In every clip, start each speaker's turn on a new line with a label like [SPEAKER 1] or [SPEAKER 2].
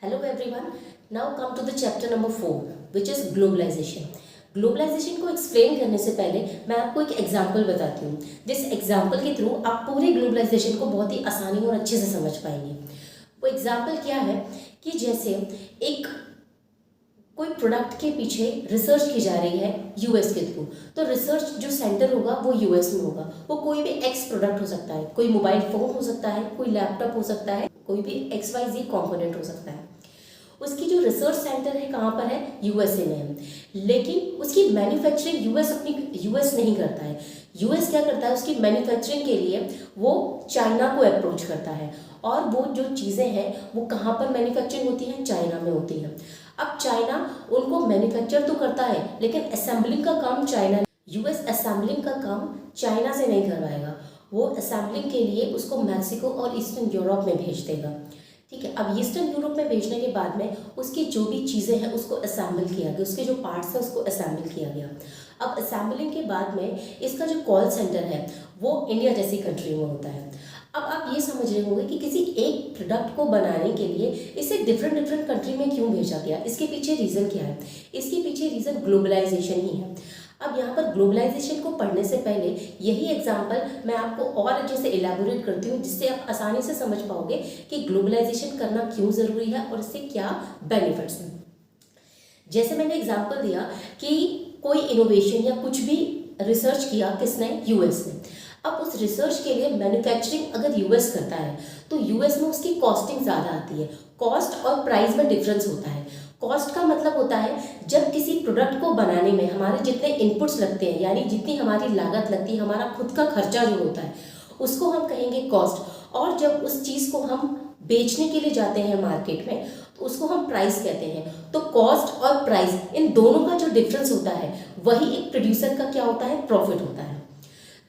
[SPEAKER 1] Hello everyone. Now come to the chapter number 4 which is globalization. Globalisation को explain करने से पहले मैं आपको एक एग्जाम्पल बताती हूँ जिस एग्जाम्पल के थ्रू आप पूरे ग्लोबलाइजेशन को बहुत ही आसानी और अच्छे से समझ पाएंगे। वो एग्जाम्पल क्या है कि जैसे एक कोई प्रोडक्ट के पीछे रिसर्च की जा रही है यूएस के थ्रू, तो रिसर्च जो सेंटर होगा वो यूएस में होगा। वो कोई भी एक्स प्रोडक्ट हो सकता है, कोई मोबाइल फ़ोन हो सकता है, कोई लैपटॉप हो सकता है, कोई भी XYZ कंपोनेंट हो सकता है। उसकी जो रिसर्च सेंटर है कहाँ पर है? यूएसए में है। लेकिन उसकी मैन्युफैक्चरिंग यूएस नहीं करता है। यूएस क्या करता है? उसकी मैन्युफैक्चरिंग के लिए वो चाइना को अप्रोच करता है, और वो जो चीज़ें हैं वो कहाँ पर मैन्युफैक्चरिंग होती हैं? चाइना में होती हैं। अब चाइना उनको मैन्युफैक्चर तो करता है, लेकिन असेंबलिंग का काम चाइना, यूएस असेंबलिंग का काम चाइना से नहीं करवाएगा। वो असेंबलिंग के लिए उसको मैक्सिको और ईस्टर्न यूरोप में भेज देगा। ठीक है। अब ईस्टर्न यूरोप में भेजने के बाद में उसकी जो भी चीज़ें हैं उसको असेंबल किया गया, उसके जो पार्ट्स हैं उसको असेंबल किया गया। अब असेंबलिंग के बाद में इसका जो कॉल सेंटर है वो इंडिया जैसी कंट्री में होता है। अब आप ये समझ रहे होंगे कि किसी एक प्रोडक्ट को बनाने के लिए इसे डिफरेंट कंट्री में क्यों भेजा गया, इसके पीछे रीज़न क्या है? इसके पीछे रीज़न ग्लोबलाइजेशन ही है। अब यहाँ पर ग्लोबलाइजेशन को पढ़ने से पहले यही एग्जाम्पल मैं आपको और अच्छे से इलेबोरेट करती हूँ, जिससे आप आसानी से समझ पाओगे कि ग्लोबलाइजेशन करना क्यों ज़रूरी है और इससे क्या बेनिफिट्स हैं। जैसे मैंने एग्जाम्पल दिया कि कोई इनोवेशन या कुछ भी रिसर्च किया किसने? यूएस ने। अब उस रिसर्च के लिए मैन्युफैक्चरिंग अगर यूएस करता है तो यूएस में उसकी कॉस्टिंग ज़्यादा आती है। कॉस्ट और प्राइस में डिफरेंस होता है। कॉस्ट का मतलब होता है जब किसी प्रोडक्ट को बनाने में हमारे जितने इनपुट्स लगते हैं, यानी जितनी हमारी लागत लगती है, हमारा खुद का खर्चा जो होता है उसको हम कहेंगे कॉस्ट। और जब उस चीज़ को हम बेचने के लिए जाते हैं मार्केट में तो उसको हम प्राइस कहते हैं। तो कॉस्ट और प्राइस इन दोनों का जो डिफरेंस होता है वही एक प्रोड्यूसर का क्या होता है? प्रॉफिट होता है।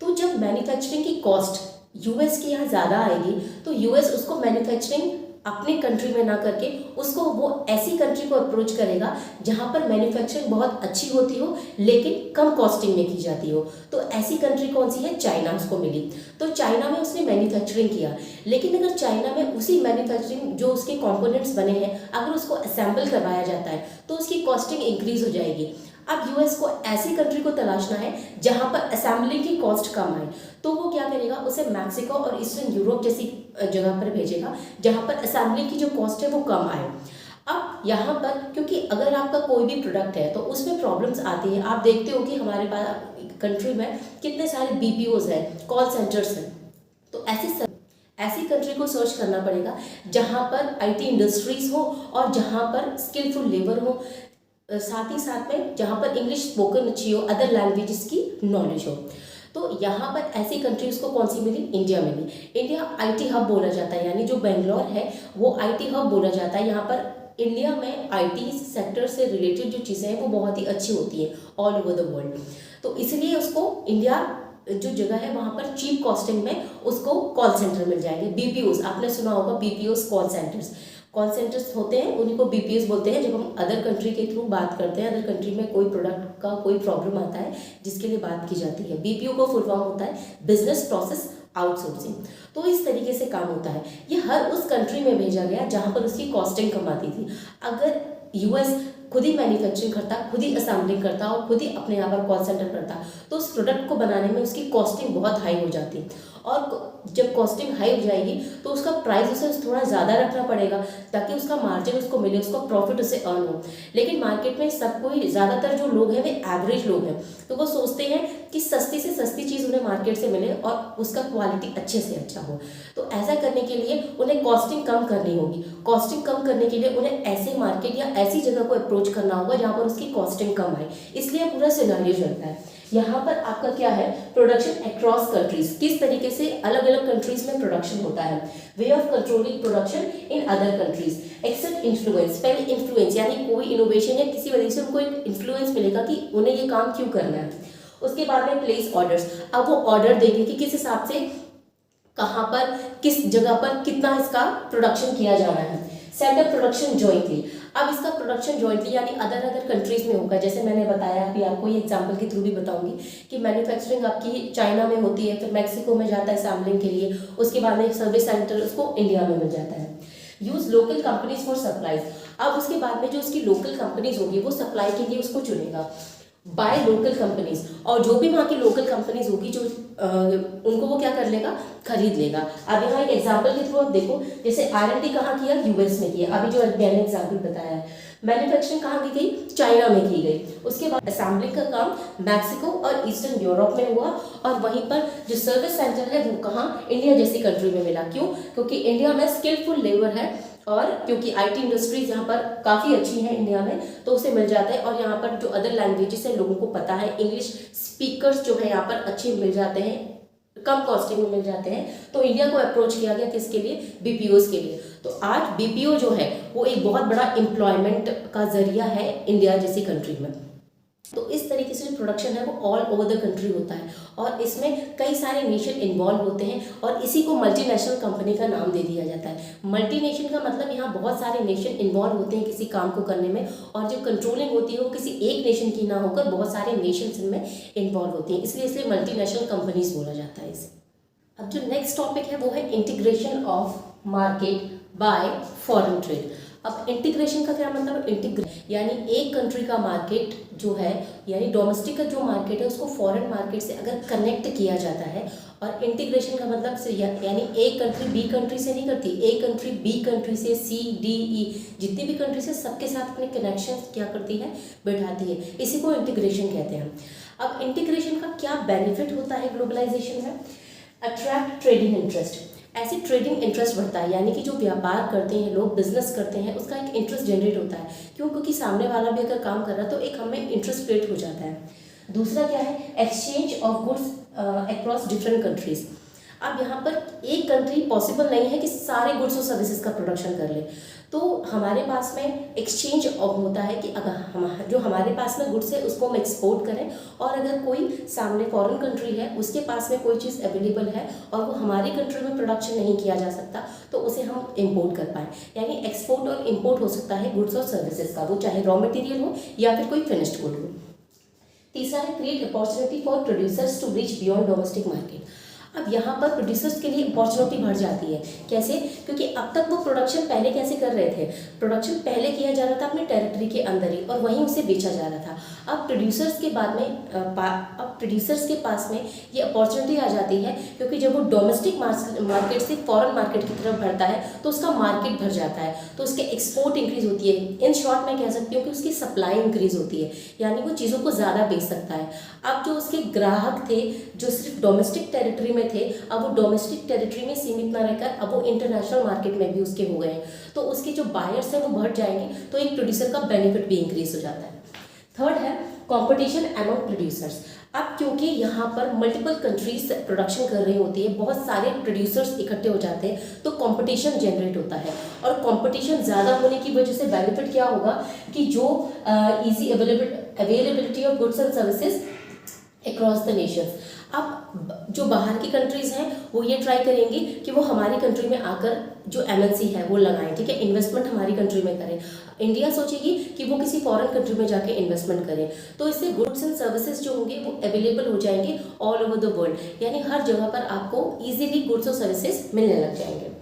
[SPEAKER 1] तो जब मैन्युफैक्चरिंग की कॉस्ट यूएस की यहाँ ज़्यादा आएगी तो यूएस उसको मैन्युफैक्चरिंग अपने कंट्री में ना करके उसको वो ऐसी कंट्री को अप्रोच करेगा जहाँ पर मैन्युफैक्चरिंग बहुत अच्छी होती हो लेकिन कम कॉस्टिंग में की जाती हो। तो ऐसी कंट्री कौन सी है? चाइना उसको मिली। तो चाइना में उसने मैन्युफैक्चरिंग किया, लेकिन अगर चाइना में उसी मैन्युफैक्चरिंग जो उसके कंपोनेंट्स बने हैं अगर उसको असेंबल करवाया जाता है तो उसकी कॉस्टिंग इंक्रीज हो जाएगी। अब यूएस को ऐसी कंट्री को तलाशना है जहां पर असेंबलिंग की कॉस्ट कम आए, तो वो क्या करेगा? उसे मैक्सिको और ईस्टर्न यूरोप जैसी जगह पर भेजेगा जहां पर असेंबलिंग की जो कॉस्ट है वो कम आए। अब यहाँ पर क्योंकि अगर आपका कोई भी प्रोडक्ट है तो उसमें प्रॉब्लम्स आती है। आप देखते हो कि हमारे पास कंट्री में कितने सारे बीपीओज हैं, कॉल सेंटर्स हैं। तो ऐसी कंट्री को सर्च करना पड़ेगा जहाँ पर आईटी इंडस्ट्रीज हो और जहाँ पर स्किलफुल लेबर हो, साथ ही साथ में जहाँ पर इंग्लिश स्पोकन अच्छी हो, अदर लैंग्वेजेस की नॉलेज हो। तो यहाँ पर ऐसी कंट्रीज को कौन सी मिली? इंडिया मिली। इंडिया आईटी हब बोला जाता है, यानी जो बेंगलोर है वो आईटी हब बोला जाता है। यहाँ पर इंडिया में आईटी सेक्टर से रिलेटेड जो चीज़ें हैं वो बहुत ही अच्छी होती हैं ऑल ओवर द वर्ल्ड। तो इसलिए उसको इंडिया जो जगह है वहाँ पर चीप कॉस्टिंग में उसको कॉल सेंटर मिल जाएंगे। बीपीओज आपने सुना होगा, बीपीओज कॉल सेंटर्स होते हैं, उन्हीं को बीपीएस बोलते हैं। जब हम अदर कंट्री के थ्रू बात करते हैं, अदर कंट्री में कोई प्रोडक्ट का कोई प्रॉब्लम आता है जिसके लिए बात की जाती है, बीपीओ का फुल फॉर्म होता है बिजनेस प्रोसेस आउटसोर्सिंग। तो इस तरीके से काम होता है। ये हर उस कंट्री में भेजा गया जहाँ पर उसकी कॉस्टिंग कम आती थी। अगर यूएस खुद ही मैन्युफैक्चरिंग करता, खुद ही असेंबलिंग करता और खुद ही अपने यहाँ पर कॉल सेंटर करता तो उस प्रोडक्ट को बनाने में उसकी कॉस्टिंग बहुत हाई हो जाती। और जब कॉस्टिंग हाई हो जाएगी तो उसका प्राइस उसे थोड़ा ज़्यादा रखना पड़ेगा ताकि उसका मार्जिन उसको मिले, उसका प्रॉफिट उसे अर्न हो। लेकिन मार्केट में सब कोई, ज़्यादातर जो लोग हैं वे एवरेज लोग हैं, तो वो सोचते हैं कि सस्ती से सस्ती चीज़ उन्हें मार्केट से मिले और उसका क्वालिटी अच्छे से अच्छा हो। तो ऐसा करने के लिए उन्हें कॉस्टिंग कम करनी होगी। कॉस्टिंग कम करने के लिए उन्हें ऐसे मार्केट या ऐसी जगह को अप्रोच करना होगा जहाँ पर उसकी कॉस्टिंग कम आए। इसलिए पूरा सिनेरियो चलता है। यहाँ पर आपका क्या है? प्रोडक्शन अक्रॉस कंट्रीज, किस तरीके से अलग अलग कंट्रीज में प्रोडक्शन होता है। Way of controlling production in other countries except influence. पहले इन्फ्लुएंस यानी कोई इनोवेशन या किसी वजह से उनको एक इन्फ्लुएंस मिलेगा कि उन्हें ये काम क्यों करना है। उसके बाद में प्लेस ऑर्डर्स। अब वो ऑर्डर देंगे कि किस हिसाब से कहाँ पर किस जगह पर कितना इसका प्रोडक्शन किया जाना है। Set up production jointly. अब इसका प्रोडक्शन जॉइंटली यानी अदर कंट्रीज में होगा। जैसे मैंने बताया, अभी आपको ये एग्जांपल के थ्रू भी बताऊंगी कि मैन्युफैक्चरिंग आपकी चाइना में होती है, फिर मैक्सिको में जाता है असेंबलिंग के लिए, उसके बाद में सर्विस सेंटर उसको इंडिया में मिल जाता है। Use local companies for supplies. अब उसके बाद में जो उसकी लोकल कंपनीज होगी वो सप्लाई के लिए उसको चुनेगा। बाय लोकल कंपनीज, और जो भी वहाँ की लोकल कंपनीज होगी जो उनको वो क्या कर लेगा, खरीद लेगा। अब यहाँ एक एग्जांपल के थ्रू आप देखो, जैसे R&D कहाँ किया, यूएस में किया। अभी जो मैंने एग्जांपल बताया है। मैन्युफैक्चरिंग कहाँ की गई, चाइना में की गई। उसके बाद असेंबलिंग का काम मैक्सिको और ईस्टर्न यूरोप में हुआ, और वहीं पर जो सर्विस सेंटर है वो कहाँ, इंडिया जैसी कंट्री में मिला। क्यों, क्योंकि इंडिया में स्किलफुल लेबर है, और क्योंकि IT इंडस्ट्रीज यहाँ पर काफ़ी अच्छी हैं इंडिया में, तो उसे मिल जाता है। और यहाँ पर जो अदर लैंग्वेजेस है लोगों को पता है, इंग्लिश स्पीकर्स जो है यहाँ पर अच्छे मिल जाते हैं, कम कॉस्टिंग में मिल जाते हैं। तो इंडिया को अप्रोच किया गया किसके लिए, BPOs के लिए। तो आज BPO जो है वो एक बहुत बड़ा एम्प्लॉयमेंट का जरिया है इंडिया जैसी कंट्री में। तो इस तरीके से जो प्रोडक्शन है वो ऑल ओवर द कंट्री होता है, और इसमें कई सारे नेशन इन्वॉल्व होते हैं, और इसी को मल्टीनेशनल कंपनी का नाम दे दिया जाता है। मल्टीनेशन का मतलब यहाँ बहुत सारे नेशन इन्वॉल्व होते हैं किसी काम को करने में, और जो कंट्रोलिंग होती है वो किसी एक नेशन की ना होकर बहुत सारे नेशंस इनमें इन्वॉल्व होती हैं, इसलिए मल्टीनेशनल कंपनीज बोला जाता है इसे। अब जो नेक्स्ट टॉपिक है वो है integration of market bye foreign trade. अब इंटीग्रेशन का क्या मतलब, यानी एक कंट्री का मार्केट जो है, यानी डोमेस्टिक का जो मार्केट है उसको फॉरेन मार्केट से अगर कनेक्ट किया जाता है। और इंटीग्रेशन का मतलब से यानी एक कंट्री बी कंट्री से नहीं करती, एक कंट्री बी कंट्री से, C, D, E जितनी भी कंट्री से सबके साथ अपने कनेक्शन क्या करती है, बैठाती है। इसी को इंटीग्रेशन कहते हैं। अब इंटीग्रेशन का क्या बेनिफिट होता है ग्लोबलाइजेशन में, अट्रैक्ट ट्रेडिंग इंटरेस्ट। ऐसे ट्रेडिंग इंटरेस्ट बढ़ता है, यानी कि जो व्यापार करते हैं लोग, बिजनेस करते हैं, उसका एक इंटरेस्ट जनरेट होता है। क्यों, क्योंकि सामने वाला भी अगर काम कर रहा है तो एक हमें इंटरेस्ट क्रिएट हो जाता है। दूसरा क्या है, exchange of goods across different countries. अब यहाँ पर एक कंट्री पॉसिबल नहीं है कि सारे गुड्स और सर्विसेज का प्रोडक्शन कर ले, तो हमारे पास में एक्सचेंज होता है कि अगर हम जो हमारे पास में गुड्स है उसको हम एक्सपोर्ट करें, और अगर कोई सामने फॉरेन कंट्री है उसके पास में कोई चीज़ अवेलेबल है और वो हमारी कंट्री में प्रोडक्शन नहीं किया जा सकता, तो उसे हम इम्पोर्ट कर पाएँ। यानी एक्सपोर्ट और इम्पोर्ट हो सकता है गुड्स और सर्विसेज का, वो चाहे रॉ मटेरियल हो या फिर कोई फिनिश्ड गुड हो। तीसरा है create opportunity for producers to reach beyond domestic market. अब यहाँ पर प्रोड्यूसर्स के लिए अपॉर्चुनिटी बढ़ जाती है। कैसे, क्योंकि अब तक वो प्रोडक्शन पहले कैसे कर रहे थे, प्रोडक्शन पहले किया जा रहा था अपने टेरिटरी के अंदर ही, और वहीं उसे बेचा जा रहा था। अब प्रोड्यूसर्स के बाद में अब प्रोड्यूसर्स के पास में ये अपॉर्चुनिटी आ जाती है, क्योंकि जब वो डोमेस्टिक मार्केट से फॉरेन मार्केट की तरफ बढ़ता है तो उसका मार्केट भर जाता है, तो उसके एक्सपोर्ट इंक्रीज होती है। इन शॉर्ट मैं कह सकती हूँ कि उसकी सप्लाई इंक्रीज होती है, यानी वो चीज़ों को ज़्यादा बेच सकता है। अब जो उसके ग्राहक थे जो सिर्फ डोमेस्टिक टेरिटरी में थे, अब वो डोमेस्टिक टेरिटरी में सीमित ना रहकर अब वो इंटरनेशनल मार्केट में भी उसके हो गए हैं, तो उसके जो बायर्स हैं वो बढ़ जाएंगे, तो एक प्रोड्यूसर का बेनिफिट भी इंक्रीज हो जाता है। थर्ड है कंपटीशन अमंग प्रोड्यूसर्स। अब क्योंकि यहाँ पर मल्टीपल कंट्रीज प्रोडक्शन कर रही होती है, बहुत सारे प्रोड्यूसर्स इकट्ठे हो जाते हैं, तो कंपटीशन जनरेट होता है, और कंपटीशन ज़्यादा होने की वजह से बेनिफिट क्या होगा कि जो easy availability of goods and services across the Nations. अब जो बाहर की कंट्रीज़ हैं वो ये ट्राई करेंगी कि वो हमारी कंट्री में आकर जो MNC है वो लगाएं, ठीक है, इन्वेस्टमेंट हमारी कंट्री में करें। इंडिया सोचेगी कि वो किसी फॉरेन कंट्री में जाके इन्वेस्टमेंट करें, तो इससे गुड्स एंड सर्विसेज जो होंगे वो अवेलेबल हो जाएंगे ऑल ओवर द वर्ल्ड, यानी हर जगह पर आपको ईजिली गुड्स और सर्विसेज मिलने लग जाएंगे।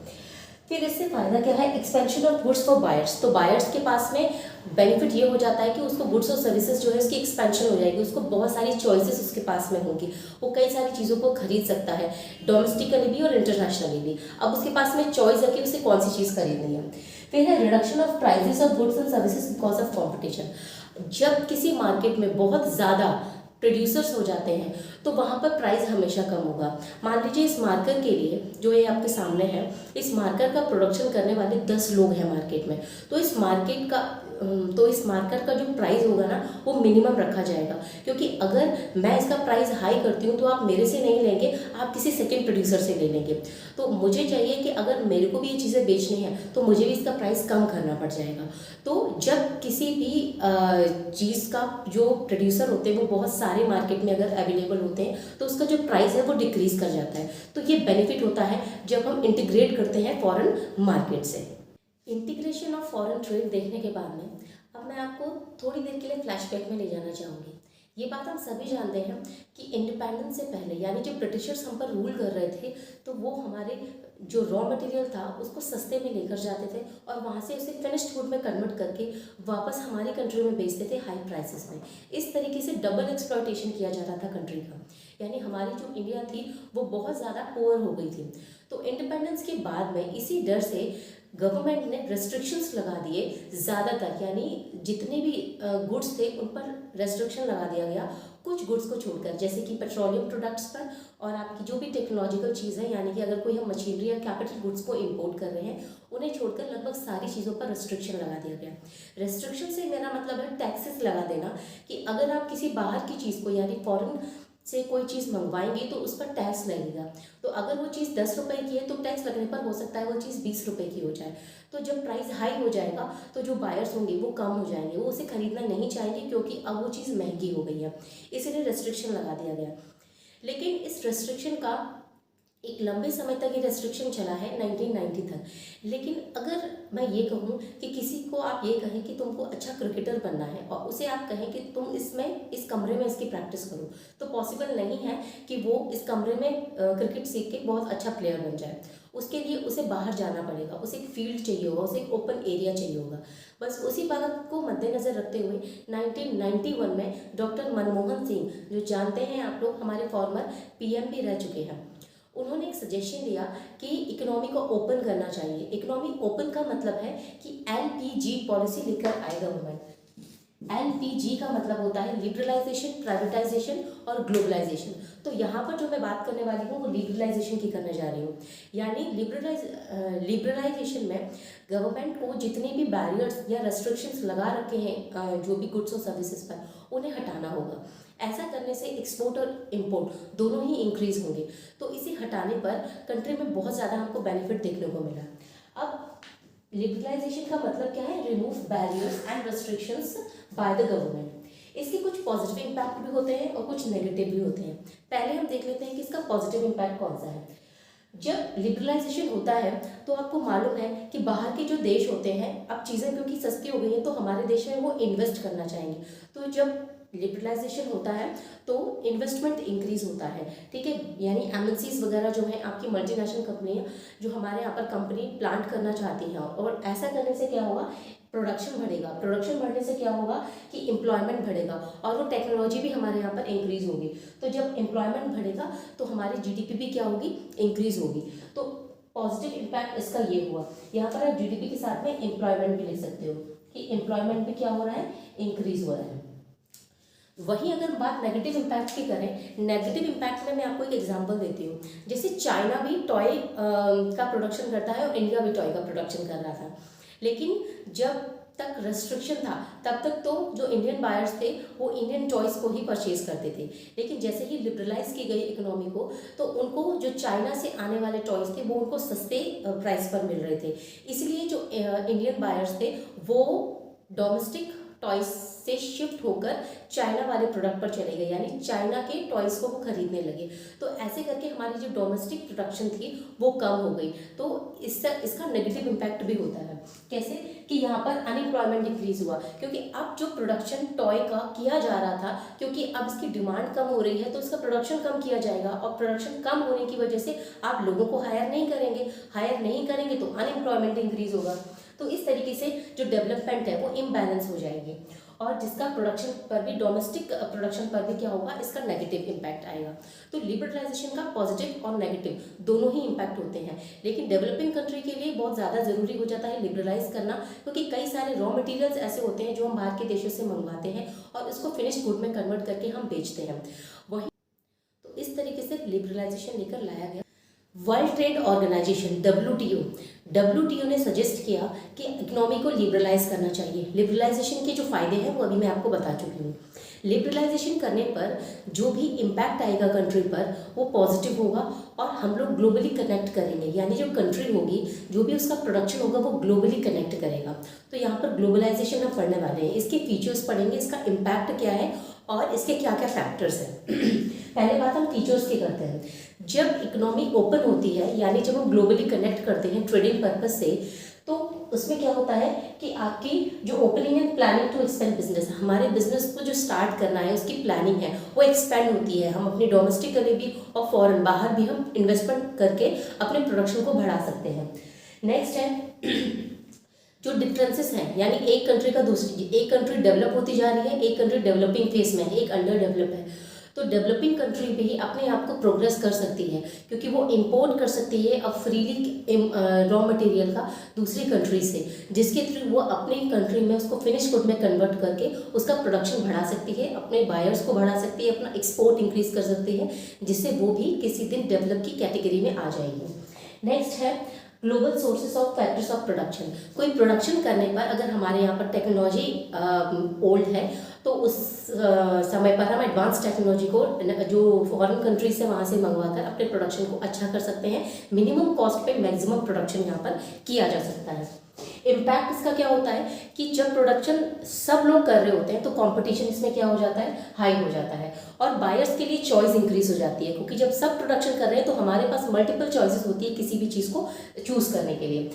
[SPEAKER 1] फिर इससे फायदा क्या है, expansion of goods for buyers. तो बायर्स के पास में बेनिफिट ये हो जाता है कि उसको गुड्स और सर्विसेज जो है उसकी एक्सपेंशन हो जाएगी, उसको बहुत सारी चॉइसेस उसके पास में होंगी, वो कई सारी चीज़ों को खरीद सकता है, डोमेस्टिकली भी और इंटरनेशनली भी। अब उसके पास में चॉइस है कि उसे कौन सी चीज़ खरीदनी है। फिर है reduction of prices of goods and services because of competition. जब किसी मार्केट में बहुत ज़्यादा प्रोड्यूसर्स हो जाते हैं तो वहाँ पर प्राइस हमेशा कम होगा। मान लीजिए इस मार्कर के लिए जो ये आपके सामने है, इस मार्कर का प्रोडक्शन करने वाले 10 लोग हैं मार्केट में, तो इस मार्कर का जो प्राइस होगा ना वो मिनिमम रखा जाएगा, क्योंकि अगर मैं इसका प्राइस हाई करती हूँ तो आप मेरे से नहीं लेंगे, आप किसी सेकेंड प्रोड्यूसर से ले लेंगे। तो मुझे चाहिए कि अगर मेरे को भी ये चीज़ें बेचनी है तो मुझे भी इसका प्राइस कम करना पड़ जाएगा। तो जब किसी भी चीज़ का जो प्रोड्यूसर होते हैं वो बहुत सारे मार्केट में अगर अवेलेबल होते हैं तो उसका जो प्राइस है वो डिक्रीज कर जाता है। तो ये बेनिफिट होता है जब हम इंटीग्रेट करते हैं फॉरेन मार्केट से। इंटीग्रेशन ऑफ फॉरेन ट्रेड देखने के बाद में अब मैं आपको थोड़ी देर के लिए फ्लैशबैक में ले जाना चाहूँगी। ये बात हम सभी जानते हैं कि इंडिपेंडेंस से पहले, यानी जब ब्रिटिशर्स हम पर रूल कर रहे थे, तो वो हमारे जो रॉ मटेरियल था उसको सस्ते में लेकर जाते थे और वहाँ से उसे फिनिश्ड गुड में कन्वर्ट करके वापस हमारी कंट्री में बेचते थे हाई प्राइसेस में। इस तरीके से डबल एक्सप्लॉयटेशन किया जा रहा था कंट्री का, यानी हमारी जो इंडिया थी वो बहुत ज़्यादा पुअर हो गई थी। तो इंडिपेंडेंस के बाद में इसी डर से गवर्नमेंट ने रेस्ट्रिक्शंस लगा दिए ज़्यादातर, यानी जितने भी गुड्स थे उन पर रेस्ट्रिक्शन लगा दिया गया, कुछ गुड्स को छोड़कर, जैसे कि पेट्रोलियम प्रोडक्ट्स पर और आपकी जो भी टेक्नोलॉजिकल चीज़ है, यानी कि अगर कोई हम मशीनरी या कैपिटल गुड्स को इंपोर्ट कर रहे हैं उन्हें छोड़कर लगभग सारी चीज़ों पर रेस्ट्रिक्शन लगा दिया गया। रेस्ट्रिक्शन से मेरा मतलब है टैक्सेस लगा देना, कि अगर आप किसी बाहर की चीज़ को यानी फॉरेन से कोई चीज़ मंगवाएंगे तो उस पर टैक्स लगेगा। तो अगर वो चीज़ 10 रुपए की है तो टैक्स लगने पर हो सकता है वो चीज़ 20 रुपए की हो जाए। तो जब प्राइस हाई हो जाएगा तो जो बायर्स होंगे वो कम हो जाएंगे, वो उसे खरीदना नहीं चाहेंगे क्योंकि अब वो चीज़ महंगी हो गई है, इसीलिए रेस्ट्रिक्शन लगा दिया गया। लेकिन इस रेस्ट्रिक्शन का एक लंबे समय तक ये रेस्ट्रिक्शन चला है 1990 तक। लेकिन अगर मैं ये कहूँ कि किसी को आप ये कहें कि तुमको अच्छा क्रिकेटर बनना है और उसे आप कहें कि तुम इस कमरे में इसकी प्रैक्टिस करो, तो पॉसिबल नहीं है कि वो इस कमरे में क्रिकेट सीख के बहुत अच्छा प्लेयर बन जाए। उसके लिए उसे बाहर जाना पड़ेगा, उसे एक फील्ड चाहिए होगा, उसे एक ओपन एरिया चाहिए होगा। बस उसी बात को मद्देनज़र रखते हुए 1991 में डॉक्टर मनमोहन सिंह, जो जानते हैं आप लोग हमारे फॉर्मर पीएम भी रह चुके हैं, उन्होंने एक सजेशन दिया कि इकोनॉमी को ओपन करना चाहिए। इकोनॉमी ओपन का मतलब है कि एलपीजी पॉलिसी लेकर आए गवर्नमेंट। एलपीजी का मतलब होता है लिबरलाइजेशन, प्राइवेटाइजेशन और ग्लोबलाइजेशन। तो यहाँ पर जो मैं बात करने वाली हूँ वो लिबरलाइजेशन की करने जा रही हूँ। यानी लिबरलाइजेशन में गवर्नमेंट को जितने भी बैरियर्स या रेस्ट्रिक्शंस लगा रखे हैं जो भी गुड्स और सर्विसेज पर, उन्हें हटाना होगा। ऐसा करने से एक्सपोर्ट और इंपोर्ट दोनों ही इंक्रीज होंगे। तो इसे हटाने पर कंट्री में बहुत ज़्यादा हमको बेनिफिट देखने को मिला। अब लिबरलाइजेशन का मतलब क्या है? Remove barriers and restrictions by the government. इसके कुछ पॉजिटिव इम्पैक्ट भी होते हैं और कुछ नेगेटिव भी होते हैं। पहले हम देख लेते हैं कि इसका पॉजिटिव इम्पैक्ट कौन सा है। जब लिबरलाइजेशन होता है तो आपको मालूम है कि बाहर के जो देश होते हैं, अब चीज़ें क्योंकि सस्ती हो गई हैं तो हमारे देश में वो इन्वेस्ट करना चाहेंगे। तो जब लिबरलाइजेशन होता है तो इन्वेस्टमेंट इंक्रीज होता है, ठीक है। यानी एमएनसीज वगैरह जो है आपकी मल्टीनेशनल कंपनियां जो हमारे यहाँ पर कंपनी प्लांट करना चाहती हैं, और ऐसा करने से क्या होगा? प्रोडक्शन बढ़ेगा। प्रोडक्शन बढ़ने से क्या होगा कि एम्प्लॉयमेंट बढ़ेगा और वो टेक्नोलॉजी भी हमारे यहाँ पर इंक्रीज होगी। तो जब एम्प्लॉयमेंट बढ़ेगा तो हमारी जीडीपी भी क्या होगी? इंक्रीज होगी। तो पॉजिटिव इम्पैक्ट इसका ये हुआ। यहाँ पर आप जीडीपी के साथ में एम्प्लॉयमेंट भी लिख सकते हो कि एम्प्लॉयमेंट भी क्या हो रहा है? इंक्रीज हो रहा है। वहीं अगर बात नेगेटिव इम्पैक्ट की करें, नेगेटिव इम्पैक्ट में मैं आपको एक एग्जांपल देती हूँ। जैसे चाइना भी टॉय का प्रोडक्शन करता है और इंडिया भी टॉय का प्रोडक्शन कर रहा था, लेकिन जब तक रेस्ट्रिक्शन था तब तक तो जो इंडियन बायर्स थे वो इंडियन टॉयज को ही परचेज करते थे। लेकिन जैसे ही लिबरलाइज की गई इकोनॉमी को तो उनको जो चाइना से आने वाले टॉयज थे वो उनको सस्ते प्राइस पर मिल रहे थे। इसलिए जो इंडियन बायर्स थे वो डोमेस्टिक टॉयज से शिफ्ट होकर चाइना वाले प्रोडक्ट पर चले गए, यानी चाइना के टॉयज को वो खरीदने लगे। तो ऐसे करके हमारी जो डोमेस्टिक प्रोडक्शन थी वो कम हो गई। तो इसका नेगेटिव इम्पैक्ट भी होता है। कैसे कि यहाँ पर अनएम्प्लॉयमेंट इंक्रीज हुआ, क्योंकि अब जो प्रोडक्शन टॉय का किया जा रहा था, क्योंकि अब इसकी डिमांड कम हो रही है तो इसका प्रोडक्शन कम किया जाएगा, और प्रोडक्शन कम होने की वजह से आप लोगों को हायर नहीं करेंगे तो अनएम्प्लॉयमेंट इंक्रीज होगा। तो इस तरीके से जो डेवलपमेंट है वो इम्बैलेंस हो जाएगी, और जिसका प्रोडक्शन पर भी, डोमेस्टिक प्रोडक्शन पर भी क्या होगा? इसका नेगेटिव इम्पैक्ट आएगा। तो लिबरलाइजेशन का पॉजिटिव और नेगेटिव दोनों ही इम्पैक्ट होते हैं, लेकिन डेवलपिंग कंट्री के लिए बहुत ज़्यादा ज़रूरी हो जाता है लिबरलाइज करना, क्योंकि कई सारे रॉ मटेरियल्स ऐसे होते हैं जो हम बाहर के देशों से मंगवाते हैं और इसको फिनिश्ड गुड में कन्वर्ट करके हम बेचते हैं। वही तो इस तरीके से लिबरलाइजेशन लेकर लाया गया। वर्ल्ड ट्रेड ऑर्गेनाइजेशन WTO ने सजेस्ट किया कि इकोनॉमी को लिबरलाइज करना चाहिए। लिबरलाइजेशन के जो फायदे हैं वो अभी मैं आपको बता चुकी हूँ। लिबरलाइजेशन करने पर जो भी इम्पैक्ट आएगा कंट्री पर वो पॉजिटिव होगा, और हम लोग ग्लोबली कनेक्ट करेंगे, यानी जो कंट्री होगी, जो भी उसका प्रोडक्शन होगा वो ग्लोबली कनेक्ट करेगा। तो यहाँ पर ग्लोबलाइजेशन हम पढ़ने वाले हैं, इसके फीचर्स पढ़ेंगे, इसका इम्पैक्ट क्या है और इसके क्या क्या फैक्टर्स हैं। पहले बात हम फीचर्स की करते हैं। जब इकोनॉमी ओपन होती है, यानी जब हम ग्लोबली कनेक्ट करते हैं ट्रेडिंग पर्पज से, तो उसमें क्या होता है कि आपकी जो opening and planning to expand business, हमारे बिजनेस को जो स्टार्ट करना है उसकी प्लानिंग है वो एक्सपेंड होती है। हम अपनी डोमेस्टिकली भी और फॉरेन बाहर भी हम इन्वेस्टमेंट करके अपने प्रोडक्शन को बढ़ा सकते हैं। नेक्स्ट है जो डिफरेंसेस हैं, यानी एक कंट्री का दूसरी, एक कंट्री डेवलप होती जा रही है, एक कंट्री डेवलपिंग फेज में है, एक अंडर डेवलप है। तो डेवलपिंग कंट्री भी अपने आप को प्रोग्रेस कर सकती है क्योंकि वो इंपोर्ट कर सकती है अब फ्रीली रॉ मटेरियल का दूसरी कंट्री से, जिसके थ्रू वो अपनी कंट्री में उसको फिनिश गुड में कन्वर्ट करके उसका प्रोडक्शन बढ़ा सकती है, अपने बायर्स को बढ़ा सकती है, अपना एक्सपोर्ट इंक्रीज कर सकती है, जिससे वो भी किसी दिन डेवलप की कैटेगरी में आ जाएगी। नेक्स्ट है global sources of factors of production. कोई प्रोडक्शन करने पर अगर हमारे यहाँ पर टेक्नोलॉजी ओल्ड है तो उस समय पर हम एडवांस टेक्नोलॉजी को जो फॉरेन कंट्री से वहाँ से मंगवा कर अपने प्रोडक्शन को अच्छा कर सकते हैं। मिनिमम कॉस्ट पे मैक्सिमम प्रोडक्शन यहाँ पर किया जा सकता है। इम्पैक्ट इसका क्या होता है कि जब प्रोडक्शन सब लोग कर रहे होते हैं तो कंपटीशन इसमें क्या हो जाता है, हाई हो जाता है, और बायर्स के लिए चॉइस इंक्रीज हो जाती है क्योंकि जब सब प्रोडक्शन कर रहे हैं तो हमारे पास मल्टीपल चॉइसेस होती है किसी भी चीज़ को चूज करने के लिए।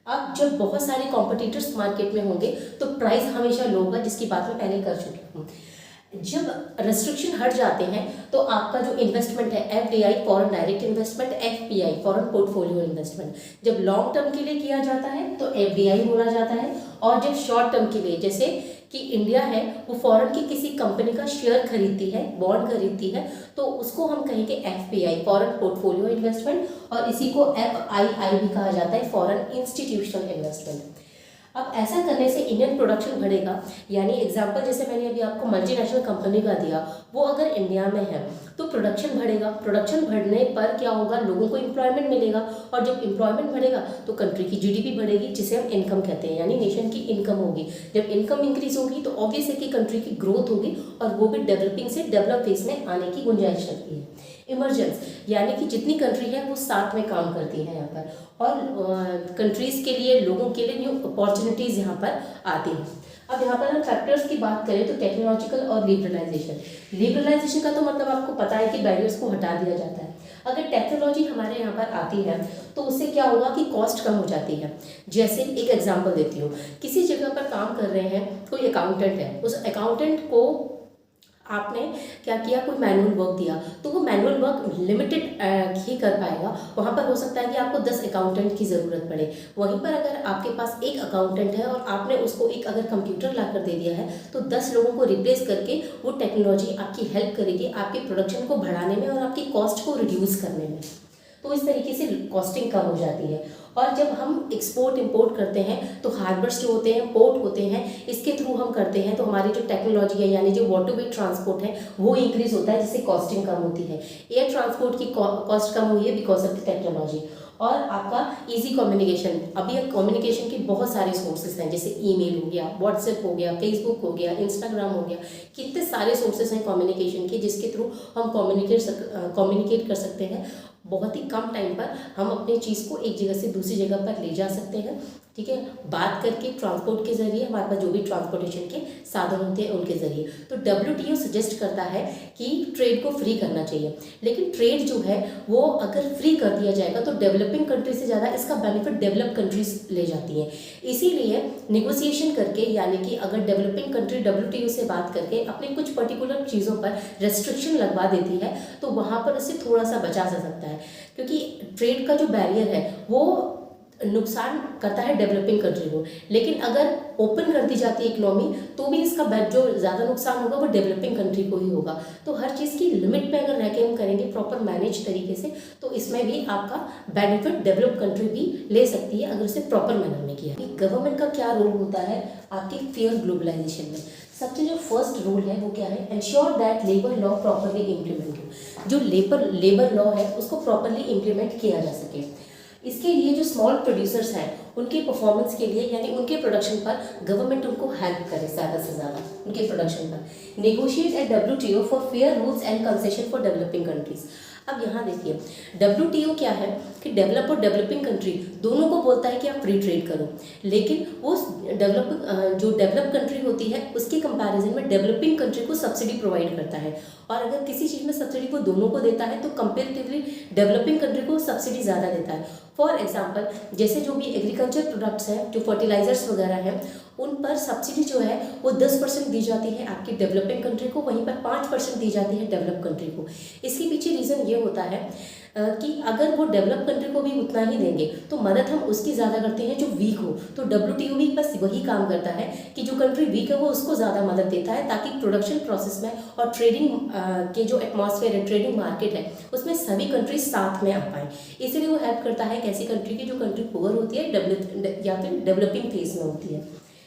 [SPEAKER 1] अब जब बहुत सारे कॉम्पिटिटर्स मार्केट में होंगे तो प्राइस हमेशा लो होगा, जिसकी बात मैं पहले कर चुकी हूँ। जब रेस्ट्रिक्शन हट जाते हैं तो आपका जो इन्वेस्टमेंट है FDI foreign direct investment, FPI foreign portfolio investment, जब लॉन्ग टर्म के लिए किया जाता है तो FDI बोला जाता है, और जब शॉर्ट टर्म के लिए जैसे कि इंडिया है वो फॉरेन की किसी कंपनी का शेयर खरीदती है, बॉन्ड खरीदती है, तो उसको हम कहेंगे FPI फॉरेन पोर्टफोलियो इन्वेस्टमेंट, और इसी को FII भी कहा जाता है फॉरेन इंस्टीट्यूशनल इन्वेस्टमेंट। अब ऐसा करने से इंडियन प्रोडक्शन बढ़ेगा, यानी एग्जांपल जैसे मैंने अभी आपको मल्टीनेशनल कंपनी का दिया, वो अगर इंडिया में है तो प्रोडक्शन बढ़ेगा, प्रोडक्शन बढ़ने पर क्या होगा, लोगों को एम्प्लॉयमेंट मिलेगा, और जब एम्प्लॉयमेंट बढ़ेगा तो कंट्री की GDP बढ़ेगी, जिसे हम इनकम कहते हैं, यानी नेशन की इनकम होगी। जब इनकम इंक्रीज होगी तो ऑब्वियस है कि कंट्री की ग्रोथ होगी, और वो भी डेवलपिंग से डेवलप फेज में आने की गुंजाइश रखती है। इमरजेंस, यानी कि जितनी कंट्री है वो साथ में काम करती है यहाँ पर, और कंट्रीज के लिए, लोगों के लिए न्यू अपॉर्चुनिटीज यहाँ पर आती हैं। अब यहाँ पर हम फैक्टर्स की बात करें तो टेक्नोलॉजिकल और लिबरलाइजेशन का तो मतलब आपको पता है कि बैरियर्स को हटा दिया जाता है। अगर टेक्नोलॉजी हमारे यहाँ पर आती है तो उससे क्या होगा कि कॉस्ट कम हो जाती है। जैसे एक एग्जांपल देती हूँ, किसी जगह पर काम कर रहे हैं, कोई अकाउंटेंट है, उस अकाउंटेंट को आपने क्या किया, कोई मैनुअल वर्क दिया, तो वो मैनुअल वर्क लिमिटेड ही कर पाएगा। वहाँ पर हो सकता है कि आपको 10 अकाउंटेंट की ज़रूरत पड़े। वहीं पर अगर आपके पास एक अकाउंटेंट है और आपने उसको एक अगर कंप्यूटर ला कर दे दिया है तो 10 लोगों को रिप्लेस करके वो टेक्नोलॉजी आपकी हेल्प करेगी आपके प्रोडक्शन को बढ़ाने में और आपकी कॉस्ट को रिड्यूस करने में। तो इस तरीके से कॉस्टिंग कम हो जाती है। और जब हम एक्सपोर्ट इंपोर्ट करते हैं तो हार्बर्स जो होते हैं, पोर्ट होते हैं, इसके थ्रू हम करते हैं तो हमारी जो टेक्नोलॉजी है, यानी जो वाटर वे ट्रांसपोर्ट है, वो इंक्रीज होता है, जिससे कॉस्टिंग कम होती है। एयर ट्रांसपोर्ट की कॉस्ट कम हुई है बिकॉज ऑफ द टेक्नोलॉजी। और आपका इजी कम्युनिकेशन, अभी कम्युनिकेशन के बहुत सारे सोर्सेज हैं, जैसे ईमेल हो गया, व्हाट्सएप हो गया, फेसबुक हो गया, इंस्टाग्राम हो गया, कितने सारे सोर्सेज हैं कम्युनिकेशन के, जिसके थ्रू हम कम्युनिकेट कर सकते हैं। बहुत ही कम टाइम पर हम अपनी चीज़ को एक जगह से दूसरी जगह पर ले जा सकते हैं, ठीक है, बात करके, ट्रांसपोर्ट के जरिए, हमारे पास जो भी ट्रांसपोर्टेशन के साधन होते हैं उनके जरिए। तो WTO सजेस्ट करता है कि ट्रेड को फ्री करना चाहिए, लेकिन ट्रेड जो है वो अगर फ्री कर दिया जाएगा तो डेवलपिंग कंट्री से ज़्यादा इसका बेनिफिट डेवलप कंट्रीज ले जाती हैं। इसीलिए निगोसिएशन करके, यानी कि अगर डेवलपिंग कंट्री WTO से बात करके अपने कुछ पर्टिकुलर चीज़ों पर रेस्ट्रिक्शन लगवा देती है तो वहाँ पर उससे थोड़ा सा बचा जा सकता है, क्योंकि ट्रेड का जो बैरियर है वो नुकसान करता है डेवलपिंग कंट्री को, लेकिन अगर ओपन कर दी जाती है इकोनॉमी तो भी इसका जो ज़्यादा नुकसान होगा वो डेवलपिंग कंट्री को ही होगा। तो हर चीज़ की लिमिट में अगर रह के हम करेंगे प्रॉपर मैनेज तरीके से तो इसमें भी आपका बेनिफिट डेवलप कंट्री भी ले सकती है अगर इसे प्रॉपर मैनर में किया। गवर्नमेंट का क्या रोल होता है आपकी फेयर ग्लोबलाइजेशन में? सबसे जो फर्स्ट रूल है वो क्या है, ensure that labour law properly implement हो। जो लेबर लॉ है उसको प्रॉपरली इम्प्लीमेंट किया जा सके। इसके लिए जो स्मॉल प्रोड्यूसर्स हैं उनके परफॉर्मेंस के लिए, यानी उनके प्रोडक्शन पर गवर्नमेंट उनको हेल्प करे ज़्यादा से ज़्यादा उनके प्रोडक्शन पर। Negotiate at WTO for fair rules and concession for developing countries. अब यहाँ देखिए WTO क्या है कि डेवलप और डेवलपिंग कंट्री दोनों को बोलता है कि आप फ्री ट्रेड करो, लेकिन वो जो डेवलप कंट्री होती है उसके कंपैरिजन में डेवलपिंग कंट्री को सब्सिडी प्रोवाइड करता है, और अगर किसी चीज़ में सब्सिडी वो दोनों को देता है तो कंपेरेटिवली डेवलपिंग कंट्री को सब्सिडी ज़्यादा देता है। फॉर एग्जाम्पल जैसे जो भी एग्रीकल्चर प्रोडक्ट्स हैं, जो फर्टिलाइजर्स वगैरह हैं, उन पर सब्सिडी जो है वो 10% दी जाती है आपकी डेवलपिंग कंट्री को, वहीं पर 5% दी जाती है डेवलप कंट्री को। इसके पीछे रीज़न ये होता है कि अगर वो डेवलप कंट्री को भी उतना ही देंगे तो मदद हम उसकी ज़्यादा करते हैं जो वीक हो। तो WTO भी बस वही काम करता है कि जो कंट्री वीक है वो उसको ज़्यादा मदद देता है, ताकि प्रोडक्शन प्रोसेस में और ट्रेडिंग के जो एटमॉस्फेयर है, ट्रेडिंग मार्केट है, उसमें सभी कंट्रीज साथ में आ पाए। इसलिए वो हेल्प करता है एक ऐसी कंट्री की जो कंट्री पुअर होती है, या फिर डेवलपिंग फेज में होती है।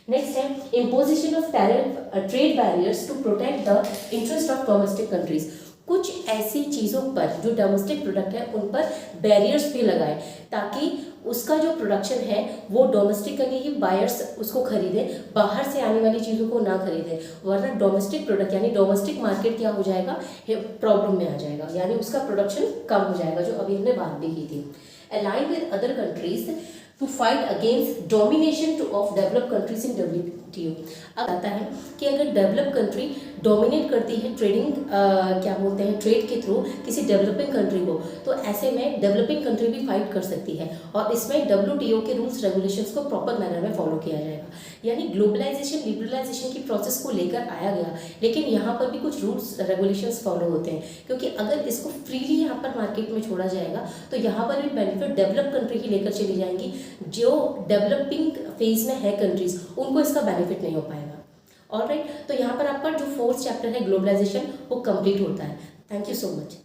[SPEAKER 1] नेक्स्ट है imposition of trade barriers to protect the interest of domestic countries. कुछ ऐसी चीज़ों पर जो डोमेस्टिक प्रोडक्ट है उन पर बैरियर्स भी लगाए, ताकि उसका जो प्रोडक्शन है वो डोमेस्टिकली ही बायर्स उसको खरीदें, बाहर से आने वाली चीज़ों को ना खरीदें, वरना डोमेस्टिक प्रोडक्ट यानी डोमेस्टिक मार्केट क्या हो जाएगा, प्रॉब्लम में आ जाएगा, यानी उसका प्रोडक्शन कम हो जाएगा, जो अभी हमने बात भी की थी। Align with other countries to fight against domination of develop countries in WTO। अब आता है कि अगर डेवलप कंट्री डोमिनेट करती है ट्रेडिंग क्या बोलते हैं ट्रेड के थ्रू किसी डेवलपिंग कंट्री को, तो ऐसे में डेवलपिंग कंट्री भी फाइट कर सकती है, और इसमें WTO के रूल्स रेगुलेशंस को प्रॉपर मैनर में फॉलो किया जाएगा। यानी ग्लोबलाइजेशन लिबरलाइजेशन की प्रोसेस को लेकर आया गया, लेकिन यहाँ पर भी कुछ रूल्स रेगुलेशंस फॉलो होते हैं, क्योंकि अगर इसको फ्रीली यहाँ पर मार्केट में छोड़ा जाएगा तो यहाँ पर भी बेनिफिट डेवलप कंट्री ही लेकर चली जाएंगी, जो डेवलपिंग फेज में है कंट्रीज उनको इसका बेनिफिट नहीं हो पाएगा। ऑलराइट, तो यहाँ पर आपका जो 4th चैप्टर है ग्लोबलाइजेशन वो कंप्लीट होता है। Thank you so much.